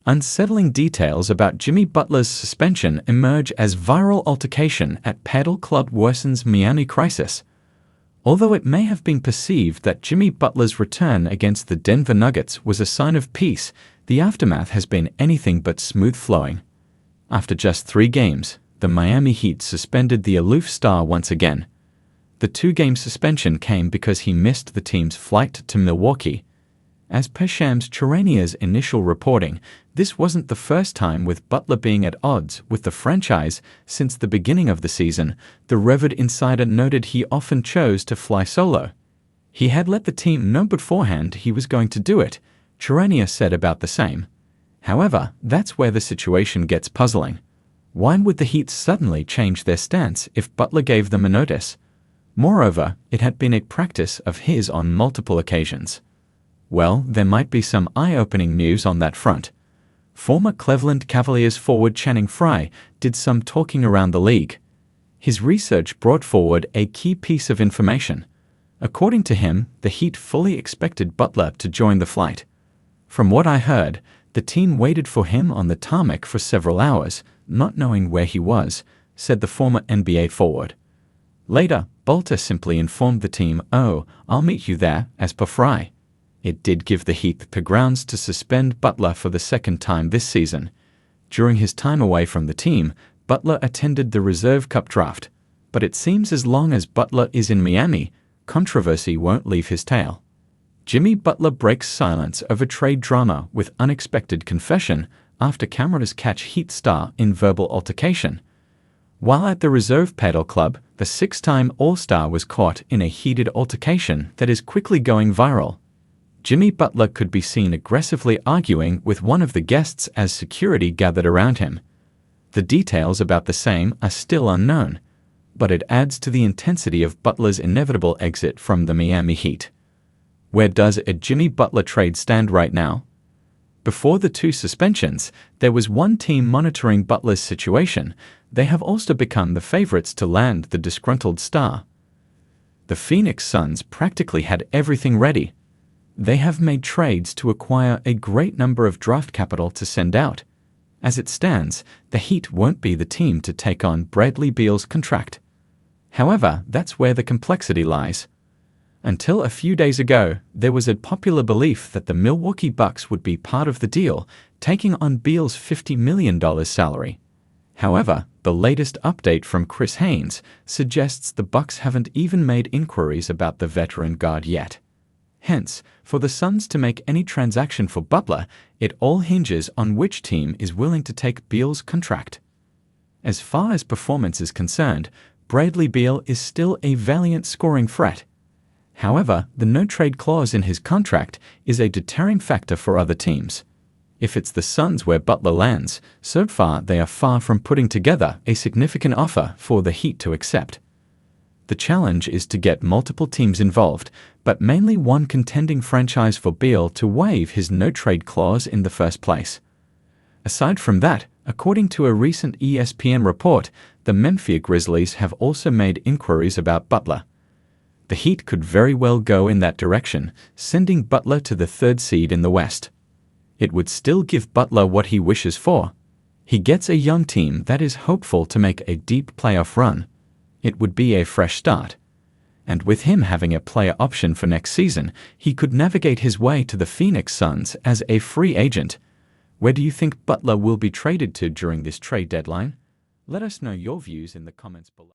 Unsettling details about Jimmy Butler's suspension emerge as viral altercation at Padel Club worsens Miami crisis. Although it may have been perceived that Jimmy Butler's return against the Denver Nuggets was a sign of peace, the aftermath has been anything but smooth-flowing. After just 3 games, the Miami Heat suspended the aloof star once again. The 2-game suspension came because he missed the team's flight to Milwaukee. As per Shams Charania's initial reporting, this wasn't the first time with Butler being at odds with the franchise since the beginning of the season. The revered insider noted he often chose to fly solo. He had let the team know beforehand he was going to do it, Charania said about the same. However, that's where the situation gets puzzling. Why would the Heat suddenly change their stance if Butler gave them a notice? Moreover, it had been a practice of his on multiple occasions. Well, there might be some eye-opening news on that front. Former Cleveland Cavaliers forward Channing Frye did some talking around the league. His research brought forward a key piece of information. According to him, the Heat fully expected Butler to join the flight. From what I heard, the team waited for him on the tarmac for several hours, not knowing where he was, said the former NBA forward. Later, Butler simply informed the team, "Oh, I'll meet you there," as per Frye. It did give the Heat the grounds to suspend Butler for the second time this season. During his time away from the team, Butler attended the Reserve Cup draft. But it seems as long as Butler is in Miami, controversy won't leave his tail. Jimmy Butler breaks silence over trade drama with unexpected confession after cameras catch Heat star in verbal altercation. While at the Reserve Padel Club, the 6-time All-Star was caught in a heated altercation that is quickly going viral. Jimmy Butler could be seen aggressively arguing with one of the guests as security gathered around him. The details about the same are still unknown, but it adds to the intensity of Butler's inevitable exit from the Miami Heat. Where does a Jimmy Butler trade stand right now? Before the 2 suspensions, there was one team monitoring Butler's situation. They have also become the favorites to land the disgruntled star. The Phoenix Suns practically had everything ready. They have made trades to acquire a great number of draft capital to send out. As it stands, the Heat won't be the team to take on Bradley Beal's contract. However, that's where the complexity lies. Until a few days ago, there was a popular belief that the Milwaukee Bucks would be part of the deal, taking on Beal's $50 million salary. However, the latest update from Cris suggests the Bucks haven't even made inquiries about the veteran guard yet. Hence, for the Suns to make any transaction for Butler, it all hinges on which team is willing to take Beal's contract. As far as performance is concerned, Bradley Beal is still a valiant scoring threat. However, the no-trade clause in his contract is a deterring factor for other teams. If it's the Suns where Butler lands, so far they are far from putting together a significant offer for the Heat to accept. The challenge is to get multiple teams involved, but mainly one contending franchise for Beal to waive his no-trade clause in the first place. Aside from that, according to a recent ESPN report, the Memphis Grizzlies have also made inquiries about Butler. The Heat could very well go in that direction, sending Butler to the 3rd seed in the West. It would still give Butler what he wishes for. He gets a young team that is hopeful to make a deep playoff run. It would be a fresh start. And with him having a player option for next season, he could navigate his way to the Phoenix Suns as a free agent. Where do you think Butler will be traded to during this trade deadline? Let us know your views in the comments below.